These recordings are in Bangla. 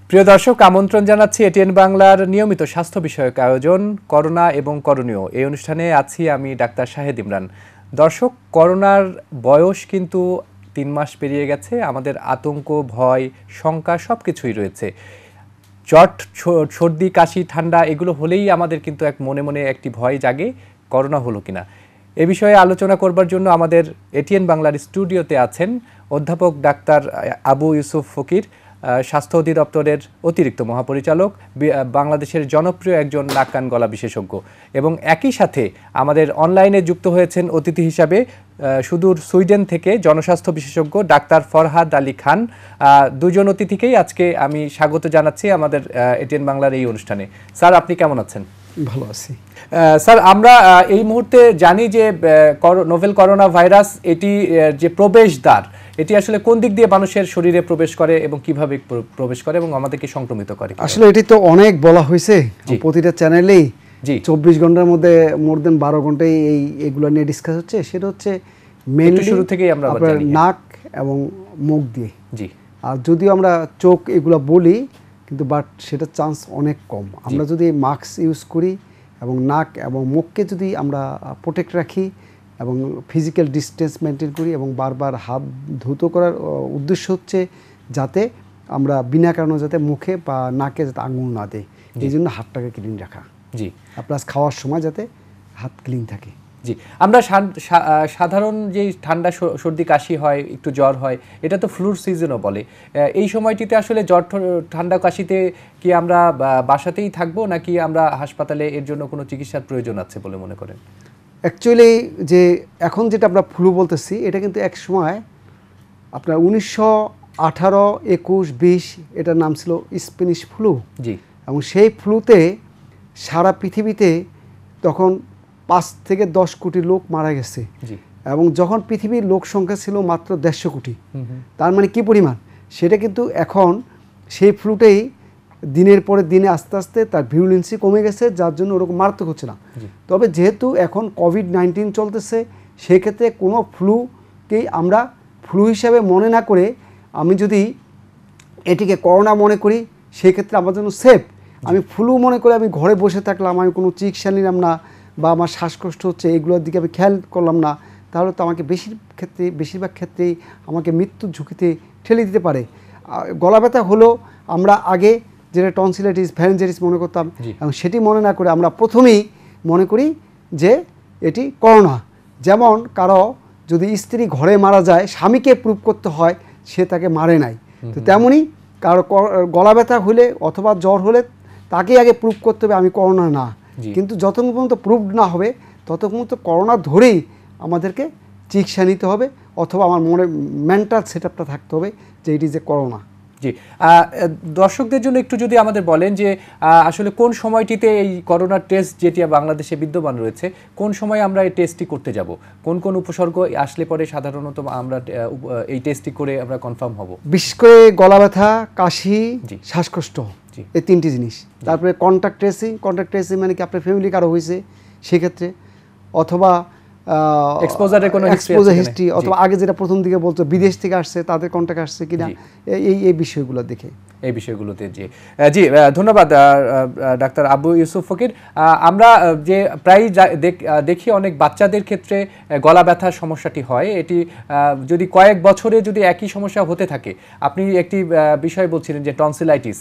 প্রিয় দর্শক, আমন্ত্রণ জানাচ্ছি এটিএন বাংলার নিয়মিত স্বাস্থ্য বিষয়ক আয়োজন করোনা এবং করণীয়। এই অনুষ্ঠানে আছি আমি ডাক্তার শাহেদ ইমরান। দর্শক, করোনার বয়স কিন্তু 3 মাস পেরিয়ে গেছে। আমাদের আতঙ্ক, ভয়, শঙ্কা সবকিছুই রয়েছে। জ্বর, সর্দি, কাশি, ঠান্ডা এগুলো হলেই আমাদের কিন্তু মনে মনে একটি ভয় জাগে, করোনা হলো কিনা। এ বিষয়ে আলোচনা করবার জন্য আমাদের এটিএন বাংলার স্টুডিওতে আছেন অধ্যাপক ডাক্তার আবু ইউসুফ ফকির, স্বাস্থ্য অধিদপ্তরের অতিরিক্ত মহাপরিচালক, বাংলাদেশের জনপ্রিয় একজন নাক কান গলা বিশেষজ্ঞ, এবং একই সাথে আমাদের অনলাইনে যুক্ত হয়েছেন অতিথি হিসাবে সুদূর সুইডেন থেকে জনস্বাস্থ্য বিশেষজ্ঞ ডাক্তার ফরহাদ আলী খান। দুজন অতিথিকেই আজকে আমি স্বাগত জানাচ্ছি আমাদের এটিএন বাংলার এই অনুষ্ঠানে। স্যার, আপনি কেমন আছেন? ভালো আছি স্যার। আমরা এই মুহূর্তে জানি যে নোভেল করোনা ভাইরাস এটি যে প্রবেশদ্বার, এটি আসলে কোন দিক দিয়ে মানুষের শরীরে প্রবেশ করে এবং কিভাবে প্রবেশ করে এবং আমাদেরকে সংক্রমিত করে? আসলে এটি তো অনেক বলা হয়েছে প্রতিটা চ্যানেলেই। 24 ঘন্টার মধ্যে মোর দেন 12 ঘন্টায় এইগুলো নিয়ে ডিসকাস হচ্ছে। সেটা হচ্ছে মেইনলি শুরু থেকেই আমরা নাক এবং মুখ দিয়ে। জি। আর যদিও আমরা চোখ এগুলো বলি, কিন্তু বাট সেটা চান্স অনেক কম। আমরা যদি মাস্ক ইউজ করি এবং নাক এবং মুখকে যদি আমরা প্রোটেক্ট রাখি এবং ফিজিক্যাল ডিস্টেন্স মেনটেন করি এবং বারবার হাত ধুতো করার উদ্দেশ্য হচ্ছে যাতে আমরা বিনা কারণে যাতে মুখে বা নাকে যাতে আঙুল না দেয়, এই জন্য হাতটাকে ক্লিন রাখা। জি। প্লাস খাওয়ার সময় যাতে হাত ক্লিন থাকে। জি। আমরা সাধারণ যে ঠান্ডা, সর্দি, কাশি হয়, একটু জ্বর হয়, এটা তো ফ্লুর সিজনও বলে। এই সময়টিতে আসলে জ্বর, ঠান্ডা, কাশিতে কি আমরা বাসাতেই থাকবো নাকি আমরা হাসপাতালে এর জন্য কোনো চিকিৎসার প্রয়োজন আছে বলে মনে করেন? অ্যাকচুয়ালি যে এখন যেটা আমরা ফ্লু বলতেছি, এটা কিন্তু এক সময় আপনার 1918, 21, 20 এটার নাম ছিল স্প্যানিশ ফ্লু। জি। এবং সেই ফ্লুতে সারা পৃথিবীতে তখন 5 থেকে 10 কোটি লোক মারা গেছে। জি। এবং যখন পৃথিবীর লোক সংখ্যা ছিল মাত্র 150 কোটি, তার মানে কি পরিমাণ, সেটা কিন্তু এখন সেই ফ্লুটাই দিনের পরে দিনে আস্তে আস্তে তার ভিউলেন্সি কমে গেছে, যার জন্য ওরকম মারাত্মক হচ্ছে না। তবে যেহেতু এখন কোভিড-19 চলতেছে, সেক্ষেত্রে কোনো ফ্লুকেই আমরা ফ্লু হিসাবে মনে না করে আমি যদি এটিকে করোনা মনে করি, সেক্ষেত্রে আমার জন্য সেফ। আমি ফ্লু মনে করে আমি ঘরে বসে থাকলাম, আমি কোনো চিকিৎসা নিলাম না, বা আমার শ্বাসকষ্ট হচ্ছে এগুলোর দিকে আমি খেয়াল করলাম না, তাহলে তো আমাকে বেশিরভাগ ক্ষেত্রেই আমাকে মৃত্যুর ঝুঁকিতে ঠেলে দিতে পারে। গলা ব্যথা হলো আমরা আগে যেটা টনসিলাইটিস, ফ্যারেঞ্জাইটিস মনে করতাম, এবং সেটি মনে না করে আমরা প্রথমেই মনে করি যে এটি করোনা। যেমন কারো যদি স্ত্রী ঘরে মারা যায়, স্বামীকে প্রুভ করতে হয় সে তাকে মারে নাই, তো তেমনই কারো গলা ব্যথা হলে অথবা জ্বর হলে তাকে আগে প্রুভ করতে হবে আমি করোনা না। কিন্তু যতক্ষণ পর্যন্ত প্রুভড না হবে ততক্ষণ পর্যন্ত করোনা ধরেই আমাদেরকে চিকিৎসা নিতে হবে, অথবা আমার মনে মেন্টাল সেটআপটা থাকতে হবে যে এটি যে করোনা। জি। দর্শকদের জন্য একটু যদি আমাদের বলেন যে আসলে কোন সময়টিতে এই করোনার টেস্ট যেটি বাংলাদেশে বিদ্যমান রয়েছে, কোন সময় আমরা এই টেস্টটি করতে যাব, কোন কোন উপসর্গ আসলে পরে সাধারণত আমরা এই টেস্টটি করে আমরা কনফার্ম হব? বিশেষ করে গলা ব্যথা, কাশি, শ্বাসকষ্ট, এই 3টি জিনিস। তারপরে কন্ট্যাক্ট ট্রেসিং মানে কি আপনার ফ্যামিলি কারো হয়েছে সেক্ষেত্রে, অথবা এক্সপোজার হিস্ট্রি, অথবা আগে যেটা প্রথম দিকে বলতো বিদেশ থেকে আসছে তাদের কন্ট্যাক্ট আসছে কিনা, এই বিষয়গুলো দেখে, এই বিষয়গুলোতে। জি জি, ধন্যবাদ ডাক্তার আবু ইউসুফ ফকির। আমরা যে প্রায় দেখি অনেক বাচ্চাদের ক্ষেত্রে গলা ব্যথার সমস্যাটি হয়, এটি যদি কয়েক বছরে যদি একই সমস্যা হতে থাকে, আপনি একটি বিষয় বলছিলেন যে টনসিলাইটিস,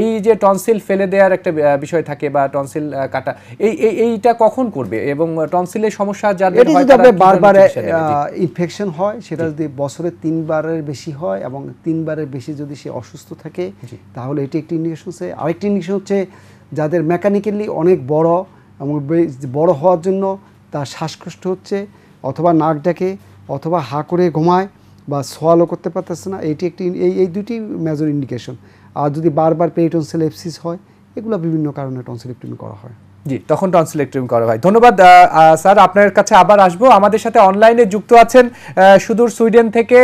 এই যে টনসিল ফেলে দেওয়ার একটা বিষয় থাকে বা টনসিল কাটা, এইটা কখন করবে এবং টনসিলের সমস্যা যাদের হয় তারা বারবার ইনফেকশন হয়, সেটা যদি বছরে 3 বারের বেশি হয় এবং 3 বারের বেশি যদি সে অসুস্থ থাকে, তাহলে এটি একটি ইন্ডিকেশন। আরেকটি ইন্ডিকেশন হচ্ছে যাদের মেকানিক্যালি অনেক বড় এবং বড় হওয়ার জন্য তার শ্বাসকষ্ট হচ্ছে, অথবা নাক ডাকে, অথবা হা করে ঘুমায় বা সোয়ালো করতে পারতেছে না, এইটি একটি এই দুটি মেজর ইন্ডিকেশন। আর যদি বারবার পেরিটনসিলেপসিস হয়, এগুলো বিভিন্ন কারণে টনসিলেক্টমি করা হয়। জি, তখন টনসিলেক্টমি করা হয়। ধন্যবাদ স্যার, আপনার কাছে আবার আসবো। আমাদের সাথে অনলাইনে যুক্ত আছেন সুদূর সুইডেন থেকে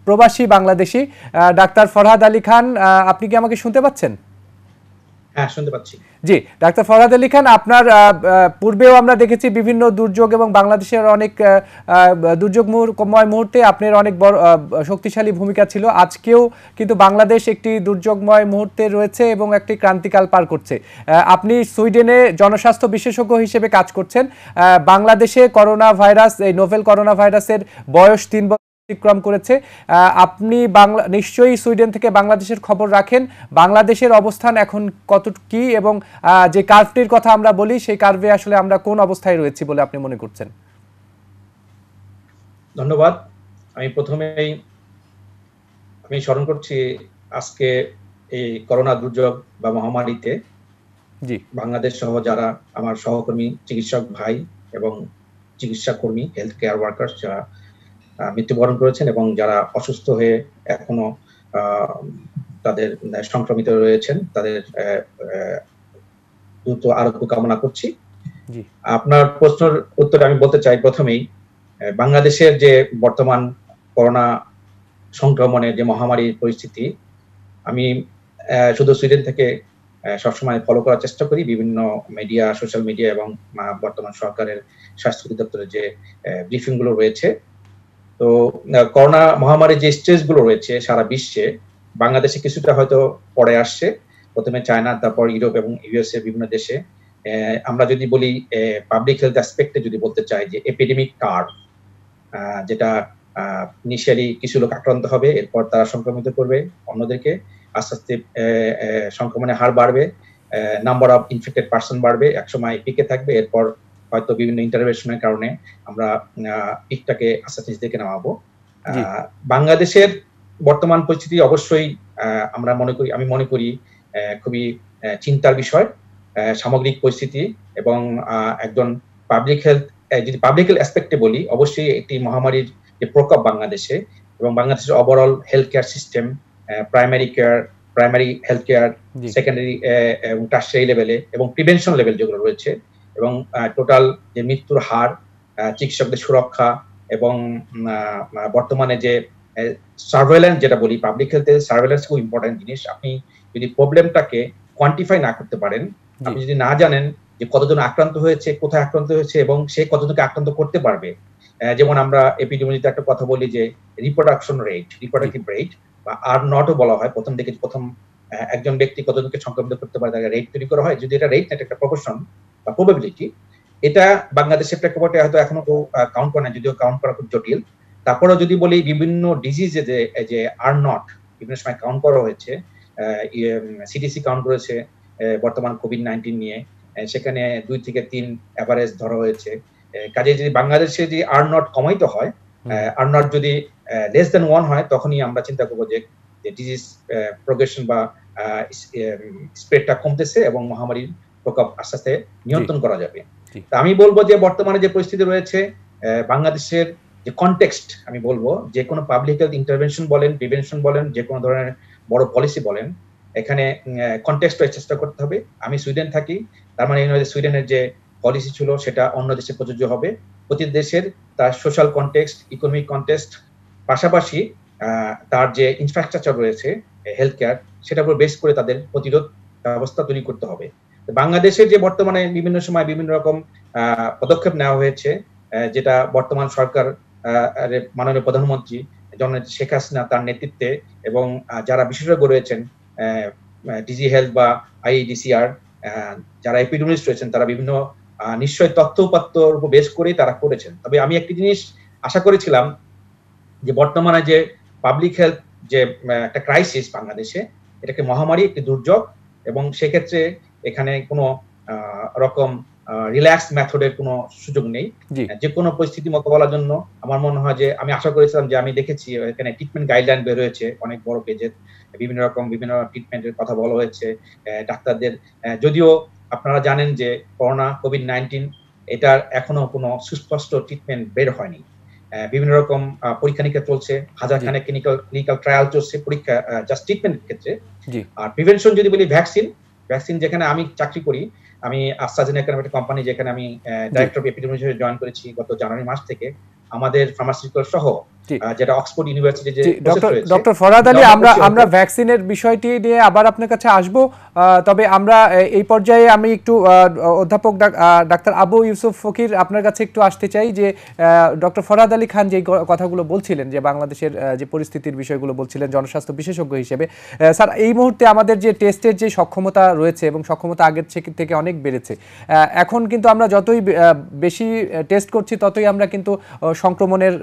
প্রবাসী বাংলাদেশি ডাক্তার ফরহাদ আলী খান। আপনি কি আমাকে শুনতে পাচ্ছেন? হ্যাঁ, শুনতে পাচ্ছি। জি, ডাক্তার ফরহাদ আলী খান, আপনার পূর্বেও আমরা দেখেছি বিভিন্ন দুর্যোগ এবং বাংলাদেশের অনেক দুর্যোগময় মুহূর্তে আপনার অনেক বড় শক্তিশালী ভূমিকা ছিল। আজকেও কিন্তু বাংলাদেশ একটি দুর্যোগময় মুহূর্তে রয়েছে এবং একটি ক্রান্তিকাল পার করছে। আপনি সুইডেনে জনস্বাস্থ্য বিশেষজ্ঞ হিসেবে কাজ করছেন। বাংলাদেশে করোনা ভাইরাস, এই নোভেল করোনা ভাইরাসের বয়স 3 বছর অতিক্রম করেছে। আপনি নিশ্চয়ই সুইডেন থেকে বাংলাদেশের খবর রাখেন। বাংলাদেশের অবস্থান এখন কত কি, এবং যে কার্ভটির কথা আমরা বলি সেই কার্ভে আসলে আমরা কোন অবস্থায় রয়েছি বলে আপনি মনে করছেন? ধন্যবাদ। আমি প্রথমেই স্মরণ করছি আজকে এই করোনা দুর্যোগ বা মহামারীতে জি, বাংলাদেশ সহ যারা আমার সহকর্মী চিকিৎসক ভাই এবং চিকিৎসা কর্মী, হেলথ কেয়ার ওয়ার্কার্স যারা মৃত্যুবরণ করেছেন এবং যারা অসুস্থ হয়ে এখনো তাদের সংক্রমিত রয়েছেন, তাদের দ্রুত আরোগ্য কামনা করছি। আপনার প্রশ্নের উত্তরে আমি বলতে চাই, প্রথমেই বাংলাদেশের যে বর্তমান করোনা সংক্রমণের যে মহামারীর পরিস্থিতি, আমি শুধু সুইডেন থেকে সবসময় ফলো করার চেষ্টা করি বিভিন্ন মিডিয়া, সোশ্যাল মিডিয়া এবং বর্তমান সরকারের স্বাস্থ্য অধিদপ্তরের যে ব্রিফিং গুলো রয়েছে। তো করোনা মহামারীর যে স্টেজ গুলো রয়েছে সারা বিশ্বে, বাংলাদেশে কিছুটা হয়তো পরে আসছে, প্রথমে চায়না, তারপর ইউরোপ এবং ইউএস এর বিভিন্ন দেশে। আমরা যদি বলি পাবলিক হেলথ অ্যাসপেক্টে যদি বলতে চাই যে এপিডেমিক কার্ভ, যেটা ইনিশিয়ালি কিছু লোক আক্রান্ত হবে, এরপর তারা সংক্রমিত করবে অন্যদেরকে, আস্তে আস্তে সংক্রমণের হার বাড়বে, নাম্বার অফ ইনফেক্টেড পার্সন বাড়বে, একসময় পিকে থাকবে, এরপর হয়তো বিভিন্ন ইন্টারভেনশনের কারণে আমরা পিকটাকে আস্তে আস্তে দেখে নামাবো। বাংলাদেশের বর্তমান পরিস্থিতি অবশ্যই আমি মনে করি খুবই চিন্তার বিষয়, সামগ্রিক পরিস্থিতি, এবং একজন পাবলিক হেলথ, যদি পাবলিক হেলথ অ্যাসপেক্টে বলি, অবশ্যই একটি মহামারীর যে প্রকোপ বাংলাদেশে এবং বাংলাদেশের overall health care system, primary health care, secondary এবং টার্সিয়ারি লেভেলে এবং প্রিভেনশন লেভেল যেগুলো রয়েছে, এবং টোটাল যে মৃত্যুর হার, চিকিৎসকদের সুরক্ষা, এবং বর্তমানে যে সার্ভেলেন্স যেটা বলি, পাবলিক হেলথে সার্ভেলেন্স খুব ইম্পর্টেন্ট জিনিস। আপনি যদি প্রবলেমটাকে কোয়ান্টিফাই না করতে পারেন, আপনি যদি না জানেন যে কতজন আক্রান্ত হয়েছে, কোথায় আক্রান্ত হয়েছে এবং সে কতজনকে আক্রান্ত করতে পারবে, যেমন আমরা এপিডেমিওলজিতে একটা কথা বলি যে রিপ্রোডাক্টিভ রেট বা আর নটও বলা হয়, প্রথম একজন ব্যক্তি কতজনকে সংক্রমিত করতে পারে তাকে রেট তৈরি করা হয়। যদি এটা রেট না, এটা একটা প্রপোর্শন বা প্রবাবিলিটি, এটা বাংলাদেশের প্রেক্ষাপটে হয়তো এখনো কাউন্ট করে না, যদিও কাউন্ট করা খুব জটিল। তারপরেও যদি বলি বিভিন্ন ডিজিজে যে আর নট বিভিন্ন সময় কাউন্ট করা হয়েছে, সিডিসি কাউন্ট করেছে বর্তমান কোভিড-19 নিয়ে, সেখানে 2 থেকে 3 এভারেজ ধরা হয়েছে। কাজে যদি বাংলাদেশে যে আর নট কমাইতে হয়, আর নট যদি লেস দেন 1 হয়, তখনই আমরা চিন্তা করবো যে ডিজিজ প্রোগ্রেশন বা স্প্রেডটা কমতেছে এবং মহামারীর প্রকোপ আস্তে আস্তে নিয়ন্ত্রণ করা যাবে। আমি বলবো যে বর্তমানে যে পরিস্থিতি রয়েছে বাংলাদেশের যে কনটেক্সট, আমি বলবো যে কোনো পাবলিক হেলথ ইন্টারভেনশন বলেন, প্রিভেনশন বলেন, যে কোনো ধরনের বড় পলিসি বলেন, এখানে কনটেক্সট চেষ্টা করতে হবে। আমি সুইডেন থাকি, তার মানে সুইডেনের যে পলিসি ছিল সেটা অন্য দেশে প্রযোজ্য হবে। প্রতি দেশের তার সোশ্যাল কনটেক্সট, ইকোনমিক কনটেক্সট, পাশাপাশি তার যে ইনফ্রাস্ট্রাকচার রয়েছে হেলথ কেয়ার, সেটার উপর বেস করে তাদের প্রতিরোধ ব্যবস্থা তৈরি করতে হবে। বাংলাদেশে যে বর্তমানে বিভিন্ন সময় বিভিন্ন রকম পদক্ষেপ নেওয়া হয়েছে, যেটা বর্তমান সরকার, মাননীয় প্রধানমন্ত্রী জননেত্রী শেখ হাসিনা তার নেতৃত্বে এবং যারা বিশেষজ্ঞ রয়েছেন, ডিজি হেলথ বা আইইডিসিআর, যারা এপিডেমিওলজিস্ট রয়েছেন, তারা বিভিন্ন নিশ্চয় তথ্য উপাত্তর উপর বেস করেই তারা করেছেন। তবে আমি একটি জিনিস আশা করেছিলাম যে বর্তমানে যে পাবলিক হেলথ যে একটা ক্রাইসিস বাংলাদেশে, এটাকে মহামারী, একটি দুর্যোগ, এবং সেক্ষেত্রে এখানে কোনো রকম রিল্যাক্স মেথডের কোনো সুযোগ নেই। যে কোনো পরিস্থিতি মোকাবেলার জন্য আমার মনে হয় যে আমি আশা করেছিলাম যে আমি দেখেছি এখানে ট্রিটমেন্ট গাইডলাইন বের হয়েছে অনেক বড় পেজের, বিভিন্ন ট্রিটমেন্টের কথা বলা হয়েছে ডাক্তারদের। যদিও আপনারা জানেন যে কোভিড-19 এটার এখনো কোনো সুস্পষ্ট ট্রিটমেন্ট বের হয়নি। বিভিন্ন রকম পরীক্ষা নিরীক্ষা চলছে, হাজারখানেক ক্লিনিক্যাল ট্রায়াল চলছে পরীক্ষা জাস্ট ট্রিটমেন্টের ক্ষেত্রে। আর প্রিভেনশন যদি বলি, ভ্যাকসিন যেখানে আমি চাকরি করি, আমি আস্ট্রাজেনেকা একটা কোম্পানি, যেখানে আমি ডাইরেক্টর অফ এপিডেমিওলজি জয়েন করেছি গত জানুয়ারি মাস থেকে, আমাদের ফার্মাসিউটিক্যাল সহ যেটা অক্সফোর্ড ইউনিভার্সিটি যে ডক্টর ফরহাদ আলী, আমরা ভ্যাকসিনের বিষয়টি নিয়ে আবার আপনার কাছে আসব, তবে আমরা এই পর্যায়ে আমি একটু অধ্যাপক ডাক্তার আবু ইউসুফ ফকির আপনার কাছে একটু আসতে চাই যে ডক্টর ফরহাদ আলী খান যে কথাগুলো বলছিলেন, যে বাংলাদেশের যে পরিস্থিতির বিষয়গুলো বলছিলেন জনস্বাস্থ্য বিশেষজ্ঞ হিসেবে, স্যার এই মুহূর্তে আমাদের যে টেস্টের যে সক্ষমতা রয়েছে এবং সক্ষমতা আগের থেকে অনেক বেড়েছে, এখন কিন্তু আমরা যতই বেশি টেস্ট করছি ততই আমরা কিন্তু সংক্রমণের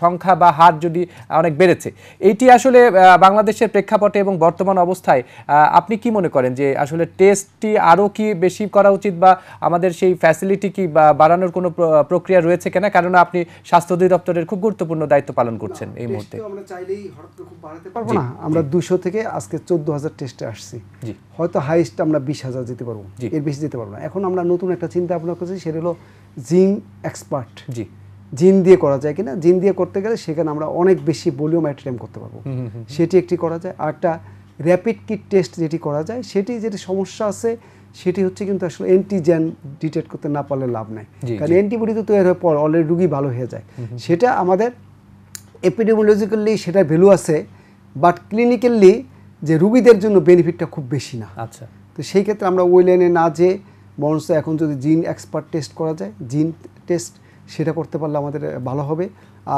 সংখ্যা বা হার যদি অনেক বেড়েছে, এইটি আসলে বাংলাদেশের প্রেক্ষাপটে এবং বর্তমান অবস্থায় আপনি কি মনে করেন যে আসলে টেস্টটি আরও কি বেশি করা উচিত বা আমাদের সেই ফ্যাসিলিটি কি বাড়ানোর কোনো প্রক্রিয়া রয়েছে কিনা? কারণ আপনি স্বাস্থ্য অধিদপ্তরের খুব গুরুত্বপূর্ণ দায়িত্ব পালন করছেন এই মুহূর্তে। আমরা চাইলেই হঠাৎ করে খুব বাড়াতে পারবো না। আমরা 200 থেকে আজকে 14,000 টেস্টে আসছি, হয়তো হাইস্ট আমরা 20,000 যেতে পারবো, এর বেশি যেতে পারবো না। এখন আমরা নতুন একটা চিন্তা ভাবনা করছি, সেটা হলো জিন এক্সপার্ট, জিন দিয়ে করা যায় কিনা। জিন দিয়ে করতে গেলে সেখানে আমরা অনেক বেশি ভলিউম অ্যাট টাইম করতে পারবো, সেটি একটি করা যায়। আর একটা র্যাপিড কিট টেস্ট যেটি করা যায়, সেটি যেটি সমস্যা আছে সেটি হচ্ছে কিন্তু আসলে অ্যান্টিজেন ডিটেক্ট করতে না পারলে লাভ নেই, কারণ অ্যান্টিবডি তো তৈরি হওয়ার পর অলরেডি রুগী ভালো হয়ে যায়। সেটা আমাদের এপিডেমিওলজিক্যালি সেটা ভ্যালু আছে, বাট ক্লিনিক্যালি যে রুগীদের জন্য বেনিফিটটা খুব বেশি না। আচ্ছা, তো সেই ক্ষেত্রে আমরা ওই লাইনে না যেয়ে বরঞ্চ এখন যদি জিন এক্সপার্ট টেস্ট করা যায়, জিন টেস্ট সেটা করতে পারলে আমাদের ভালো হবে।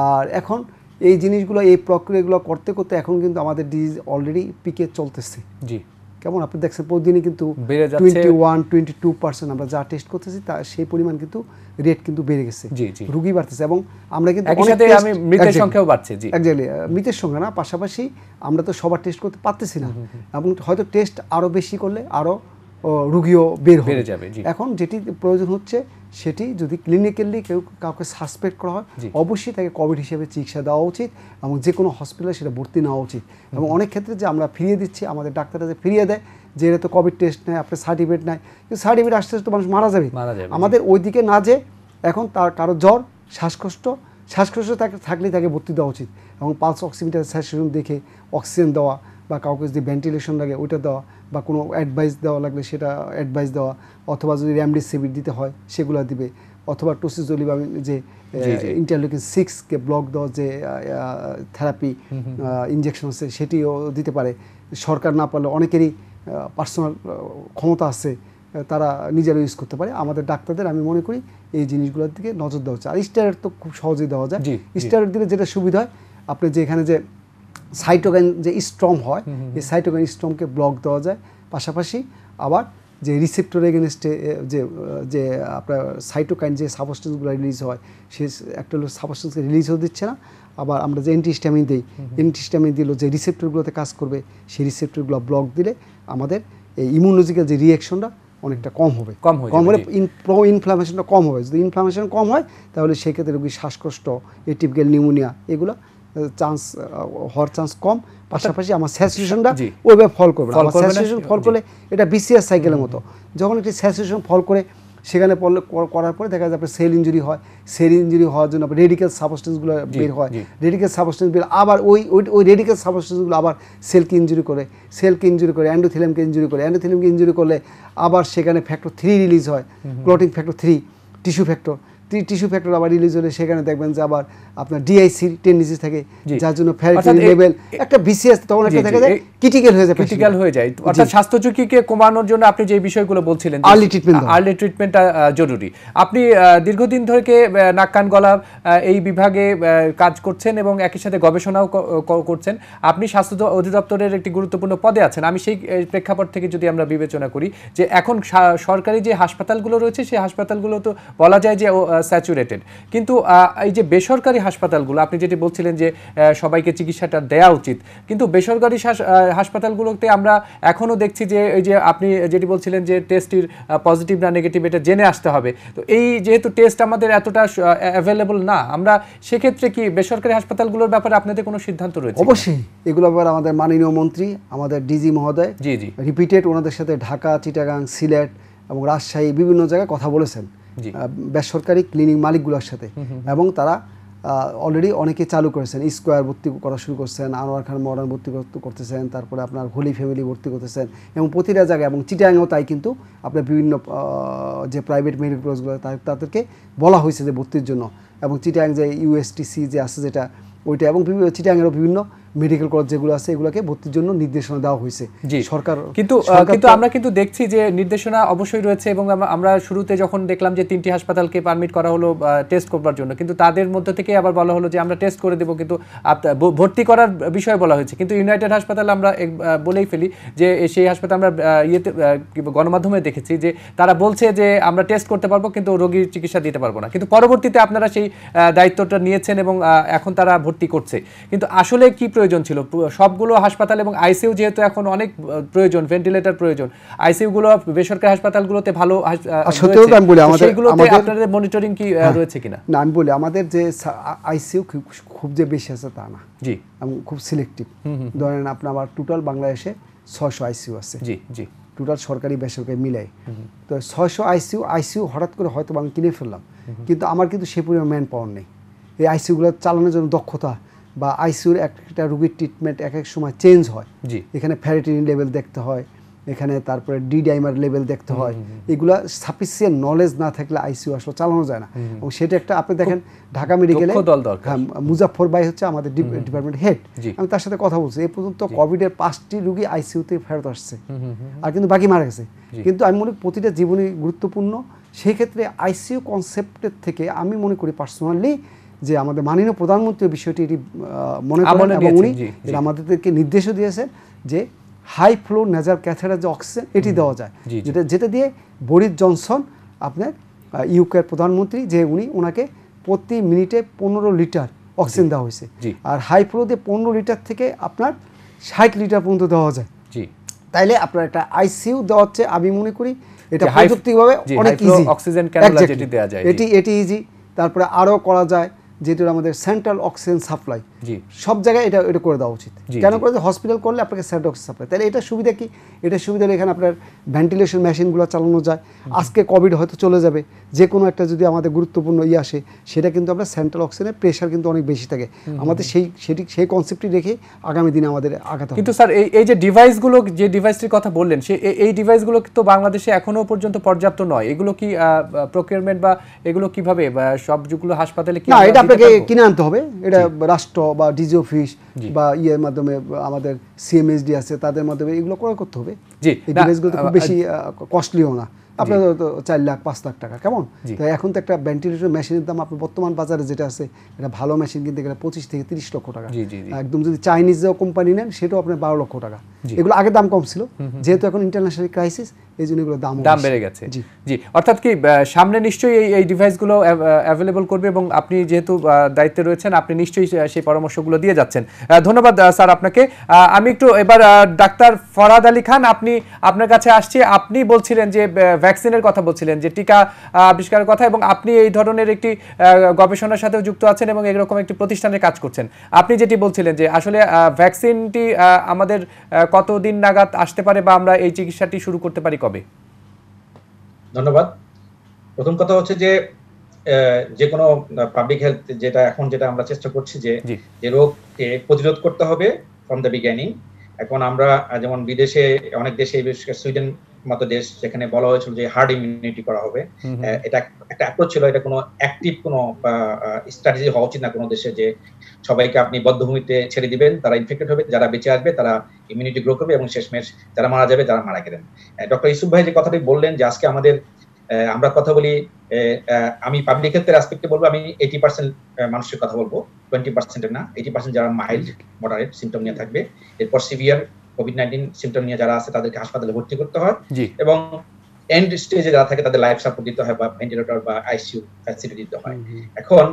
আর এখন এই জিনিসগুলো, এই প্রক্রিয়াগুলো করতে করতে এখন কিন্তু আমাদের ডিজিজ অলরেডি পিকে চলতেছে। জি, কেমন আপনি দেখছেন প্রতিদিনই কিন্তু 21-22% আমরা যা টেস্ট করতেছি তা সেই পরিমাণ কিন্তু রেট কিন্তু বেড়ে গেছে, রুগী বাড়তেছে এবং আমরা কিন্তু মৃতের সংখ্যাও বাড়ছে। জি, এক্স্যাক্টলি, মৃতের সংখ্যা না, পাশাপাশি আমরা তো সবার টেস্ট করতে পারতেছি না, এবং হয়তো টেস্ট আরও বেশি করলে আরও রুগীও বেড়ে যাবে। এখন যেটি প্রয়োজন হচ্ছে সেটি যদি ক্লিনিক্যালি কাউকে সাসপেক্ট করা হয়, অবশ্যই তাকে কোভিড হিসেবে চিকিৎসা দেওয়া উচিত এবং যে কোনো হসপিটালে সেটা ভর্তি নেওয়া উচিত। এবং অনেক ক্ষেত্রে যে আমরা ফিরিয়ে দিচ্ছি, আমাদের ডাক্তাররা যে ফিরিয়ে দেয় যে এটা তো কোভিড টেস্ট নেয়, আপনার সার্টিফিকেট নেয়, কিন্তু সার্টিফিকেট আসতে তো মানুষ মারা যাবে। আমাদের ওই দিকে না যে এখন তার কারো জ্বর, শ্বাসকষ্ট থাকলে তাকে ভর্তি দেওয়া উচিত এবং পালস অক্সিমিটার স্যাচুরেশন দেখে অক্সিজেন দেওয়া, বা কাউকে যদি ভেন্টিলেশন লাগে ওইটা দেওয়া, বা কোনো অ্যাডভাইস দেওয়া লাগলে সেটা অ্যাডভাইস দেওয়া, অথবা যদি রেমডেসিভির দিতে হয় সেগুলো দিবে, অথবা টোসিজোলিব যে ইন্টারলিউকিন 6কে ব্লক দেওয়া যে থেরাপি ইনজেকশন আছে সেটিও দিতে পারে। সরকার না পারলে অনেকেরই পার্সোনাল ক্ষমতা আছে, তারা নিজেরা ইউজ করতে পারে। আমাদের ডাক্তারদের আমি মনে করি এই জিনিসগুলোর দিকে নজর দেওয়া হচ্ছে। আর স্টেরয়েড তো খুব সহজেই দেওয়া যায়। স্টেরয়েড দিলে যেটা সুবিধা হয়, আপনি যে এখানে যে সাইটোকাইন যে স্ট্রং হয়, এই সাইটোকাইন স্ট্রংকে ব্লক দেওয়া যায়। পাশাপাশি আবার যে রিসেপ্টর এগেনস্টে যে আপনার সাইটোকাইন যে সাবস্টেন্সগুলো রিলিজ হয়, সে একটা হলো সাবস্টেন্সকে রিলিজও দিচ্ছে না। আবার আমরা যে অ্যান্টিহিস্টামিন দিই, অ্যান্টিহিস্টামিন দিল যে রিসেপ্টরগুলোতে কাজ করবে, সেই রিসেপ্টরগুলো ব্লক দিলে আমাদের এই ইমিউনোলজিক্যাল যে রিয়াকশনটা অনেকটা কম হলে প্রো ইনফ্লামেশনটা কম হবে। যদি ইনফ্লামেশন কম হয় তাহলে সেক্ষেত্রে রোগীর শ্বাসকষ্ট, এটিপিক্যাল নিউমোনিয়া এগুলো চান্স হওয়ার চান্স কম। পাশাপাশি আমার স্যাচুরেশনটা ওইভাবে ফল করবে না। স্যাচুরেশন ফল করলে এটা বিসিএস সাইকেলের মতো, যখন একটি স্যাচুরেশন ফল করে সেখানে করার পরে দেখা যায় আপনার সেল ইঞ্জুরি হয়, সেল ইঞ্জুরি হওয়ার জন্য আপনার রেডিক্যাল সাবস্টেন্সগুলো বের হয়, রেডিক্যাল সাবস্টেন্স বের আবার ওই রেডিক্যাল সাবস্টেন্সগুলো আবার সেলকে ইঞ্জুরি করে, এন্ডোথেলিয়ামকে ইঞ্জুরি করলে আবার সেখানে ফ্যাক্টর 3 রিলিজ হয়, ক্লটিং ফ্যাক্টর 3, টিস্যু ফ্যাক্টর আবার রিলিজ হলে সেখানে দেখবেন যে আবার আপনার ডিআইসি টেন্ডেন্সি থাকে, যার জন্য ফেরিটিন লেভেল একটা বিসিএস তখন একটা দেখা যায় ক্রিটিক্যাল হয়ে যায়। অর্থাৎ স্বাস্থ্য ঝুঁকিকে কমানোর জন্য আপনি যে বিষয়গুলো বলছিলেন, আর্লি ট্রিটমেন্টটা জরুরি। আপনি দীর্ঘদিন ধরে নাক কান গলা এই বিভাগে কাজ করছেন এবং একই সাথে গবেষণাও করছেন। আপনি স্বাস্থ্য অধিদপ্তরের একটি গুরুত্বপূর্ণ পদে আছেন। আমি সেই প্রেক্ষাপট থেকে যদি আমরা বিবেচনা করি যে এখন সরকারি যে হাসপাতালগুলো রয়েছে সেই হাসপাতালগুলো তো বলা যায় যে স্যাচুরেটেড, কিন্তু এই যে বেসরকারি হাসপাতালগুলো আপনি যেটি বলছিলেন যে সবাইকে চিকিৎসাটা দেওয়া উচিত, কিন্তু বেসরকারি হাসপাতালগুলোতে আমরা এখনও দেখছি যে এই যে আপনি যেটি বলছিলেন যে টেস্টটির পজিটিভ না নেগেটিভ এটা জেনে আসতে হবে। তো এই যেহেতু টেস্ট আমাদের এতটা অ্যাভেলেবল না, আমরা সেক্ষেত্রে কি বেসরকারি হাসপাতালগুলোর ব্যাপারে আপনাদের কোনো সিদ্ধান্ত রয়েছে? অবশ্যই, এগুলো ব্যাপারে আমাদের মাননীয় মন্ত্রী, আমাদের ডিজি মহোদয় রিপিটেড ওনাদের সাথে ঢাকা, চিটাগাং, সিলেট এবং রাজশাহী বিভিন্ন জায়গায় কথা বলেছেন বেসরকারি ক্লিনিক মালিকগুলোর সাথে, এবং তারা অলরেডি অনেকে চালু করেছেন, স্কোয়ার ভর্তি করা শুরু করছেন, আনোয়ার খান মডার্ন ভর্তি করতেছেন, তারপরে আপনার হোলি ফ্যামিলি ভর্তি করতেছেন, এবং প্রতিটা জায়গায়, এবং চিটাগাংও তাই, কিন্তু আপনার বিভিন্ন যে প্রাইভেট মেডিকেল কলেজগুলো তাদেরকে বলা হয়েছে যে ভর্তির জন্য, এবং চিটাগাং যে ইউএসটিসি যে আছে যেটা ওইটা, এবং চিটাগাংয়েরও বিভিন্ন মেডিকেল কলেজ যেগুলো আছে এগুলোকে ভর্তির জন্য নির্দেশনা দেওয়া হয়েছে সরকার। কিন্তু আমরা কিন্তু দেখছি যে নির্দেশনা অবশ্যই রয়েছে, এবং আমরা শুরুতে যখন দেখলাম যে 3টি হাসপাতালকে পারমিট করা হলো টেস্ট করবার জন্য, কিন্তু তাদের মধ্যে থেকে আবার বলা হলো যে আমরা টেস্ট করে দেবো, কিন্তু ভর্তি করার বিষয়ে বলা হয়েছে। কিন্তু ইউনাইটেড হাসপাতাল আমরা বলেই ফেলি যে সেই হাসপাতাল আমরা গণমাধ্যমে দেখেছি যে তারা বলছে যে আমরা টেস্ট করতে পারবো কিন্তু রোগীর চিকিৎসা দিতে পারবো না, কিন্তু পরবর্তীতে আপনারা সেই দায়িত্বটা নিয়েছেন এবং এখন তারা ভর্তি করছে। কিন্তু আসলে কি প্রয়োজন ছিল সবগুলো হাসপাতাল, এবং আইসিইউ যেহেতু এখন অনেক প্রয়োজন, ভেন্টিলেটর প্রয়োজন, আইসিইউ গুলো বেসরকারি হাসপাতালগুলোতে ভালো সেইগুলোতে আপনাদের মনিটরিং কি রয়েছে কিনা? না, আমি বলি আমাদের যে আইসিইউ খুব যে বেশি আছে তা না, জি, এবং খুব সিলেক্টিভ। ধরেন আপনার আমার টোটাল বাংলাদেশে 600 আইসিইউ আছে, জি জি, টোটাল সরকারি বেসরকারি মিলাই। তো 600 আইসিইউ হঠাৎ করে হয়তো আমি কিনে ফেললাম, কিন্তু আমার কিন্তু সেই পরিমাণ ম্যান পাওয়ার নেই এই আইসিইউগুলো চালানোর জন্য, দক্ষতা বা আইসিইউর একটা রোগীর ট্রিটমেন্ট এক এক সময় চেঞ্জ হয়। এখানে ফ্যারিটিনিন লেভেল দেখতে হয়, এখানে তারপরে ডি ডাইমার লেভেল দেখতে হয়, এগুলো সাফিসিয়েন্ট নলেজ না থাকলে আইসিইউ আসলে চালানো যায় না। এবং সেটা একটা, আপনি দেখেন ঢাকা মেডিকেলে মুজাফফর ভাই হচ্ছে আমাদের ডিপার্টমেন্ট হেড, আমি তার সাথে কথা বলছি, এ পর্যন্ত কোভিডের 5টি রোগী আইসিইউতে ফেরত আসছে, আর কিন্তু বাকি মারা গেছে। কিন্তু আমি মনে করি প্রতিটা জীবনই গুরুত্বপূর্ণ, সেই ক্ষেত্রে আইসিইউ কনসেপ্টের থেকে আমি মনে করি পার্সোনালি যে আমাদের মাননীয় প্রধানমন্ত্রী বিষয়টি এটি মনে করেন, এবং উনি আমাদেরকে নির্দেশও দিয়েছেন যে হাই ফ্লো নেজাল ক্যাথেটার যে অক্সিজেন এটি দেওয়া যায়, যেটা দিয়ে বরিস জনসন আপনার ইউকের প্রধানমন্ত্রী, যে ওনাকে প্রতি মিনিটে 15 লিটার অক্সিজেন দেওয়া হয়েছে, আর হাই ফ্লো দিয়ে 15 লিটার থেকে আপনার 60 লিটার পর্যন্ত দেওয়া যায়। তাইলে আপনার একটা আইসিইউ দেওয়া হচ্ছে, আমি মনে করি এটা প্রযুক্তিগতভাবে অনেক ইজি, অক্সিজেন ক্যানুলা যেটি দেওয়া যায় এটি ইজি। তারপরে আরও করা যায় যেটা আমাদের সেন্ট্রাল অক্সিজেন সাপ্লাই, সব জায়গায় এটা করে দেওয়া উচিত। কেন করে? হসপিটাল করলে আপনাকে সেন্ট্রাল অক্সিজেন সাপ্লাই, তাহলে এটা সুবিধা কি? এটা সুবিধা হলে এখানে আপনার ভেন্টিলেশন মেশিনগুলো চালানো যায়। আজকে কোভিড হয়তো চলে যাবে, যে কোনো একটা যদি আমাদের গুরুত্বপূর্ণ আসে, সেটা কিন্তু আমরা সেন্ট্রাল অক্সিজেনের প্রেশার কিন্তু অনেক বেশি থাকে, আমাদের সেই কনসেপ্টটি রেখে আগামী দিনে আমাদের আগাতে হবে। কিন্তু স্যার এই যে ডিভাইসগুলো, যে ডিভাইসটির কথা বললেন, এই ডিভাইসগুলো তো বাংলাদেশে এখনো পর্যন্ত পর্যাপ্ত নয়। এগুলো কি প্রকিউরমেন্ট বা এগুলো কিভাবে সবগুলো হাসপাতালে কি? না, এটা আপনাকে কিনে আনতে হবে, এটা রাষ্ট্র বা ডিজি অফিস বা ইয়ের মাধ্যমে, আমাদের সিএমএসডি আছে তাদের মাধ্যমে এগুলো ক্রয় করতে হবে। এই ডিভাইসগুলো তো খুব বেশি কস্টলিও না, আপনার 4 লাখ 5 লাখ টাকা, কেমন? তাই এখন তো একটা ভেন্টিলেটর মেশিনের দাম আপনার বর্তমান বাজারে যেটা আছে, এটা ভালো মেশিন কিনতে গেলে 25 থেকে 30 লক্ষ টাকা, একদম যদি চাইনিজ কোম্পানি নেন সেটাও আপনার 12 লক্ষ টাকা। এগুলো আগে দাম কম ছিল, যেহেতু এখন ইন্টারন্যাশনাল ক্রাইসিস, এই জন্য এগুলো দাম বেড়ে গেছে। জি, অর্থাৎ কি সামনে নিশ্চয়ই এই ডিভাইসগুলো অ্যাভেলেবল করবে, এবং আপনি যেহেতু দায়িত্বে রয়েছেন, আপনি নিশ্চয়ই সেই পরামর্শগুলো দিয়ে যাচ্ছেন। ধন্যবাদ স্যার আপনাকে। আমি একটু এবার ডাক্তার ফরহাদ আলী খান, আপনার কাছে আসছি। আপনি বলছিলেন যে ভ্যাকসিনের কথা বলছিলেন, যে টিকা আবিষ্কারের কথা, এবং আপনি এই ধরনের একটি গবেষণার সাথেও যুক্ত আছেন এবং এরকম একটি প্রতিষ্ঠানে কাজ করছেন। আপনি যেটি বলছিলেন যে আসলে ভ্যাকসিনটি আমাদের কতদিন নাগাদ আসতে পারে, বা আমরা এই চিকিৎসাটি শুরু করতে পারি কবে? ধন্যবাদ। প্রথম কথা হচ্ছে যে কোনো পাবলিক হেলথ যেটা আমরা চেষ্টা করছি যে রোগকে প্রতিরোধ করতে হবে ফ্রম দ্য বিগিনিং। এখন আমরা যেমন বিদেশে অনেক দেশে, বিশেষ করে সুইডেন মতো দেশ, যেখানে বলা হয়েছিল যে হার্ড ইমিউনিটি করা হবে, এটা একটা অ্যাপ্রোচ ছিল। এটা কোনো অ্যাক্টিভ কোনো স্ট্র্যাটেজি হওয়া উচিত না কোনো দেশে, যে সবাইকে আপনি বদ্ধভূমিতে ছেড়ে দিবেন, তারা ইনফেক্টেড হবে, যারা বেঁচে আসবে তারা ইমিউনিটি গ্রো করবে, এবং শেষমেশ যারা মারা যাবে তারা মারা গেলেন। ডক্টর ইউসুফ ভাই যে কথাটি বললেন যে আজকে আমরা কথা বলি, আমি পাবলিক হেলথের অ্যাসপেক্টে বলবো, আমি 80% মানুষের কথা বলবো, 20% না, 80% যারা মাইল্ড মডারেট সিমটম নিয়ে থাকবে, এরপর সিভিয়ার কোভিড-19 সিমটম নিয়ে যারা আছে তাদেরকে হাসপাতালে ভর্তি করতে হয়, এবং এন্ড স্টেজে যারা থাকে তাদের লাইফ সাপোর্ট দিতে হয়, বা ভেন্টিলেটর বা আইসিইউ ফ্যাসিলিটি দিতে হয়। এখন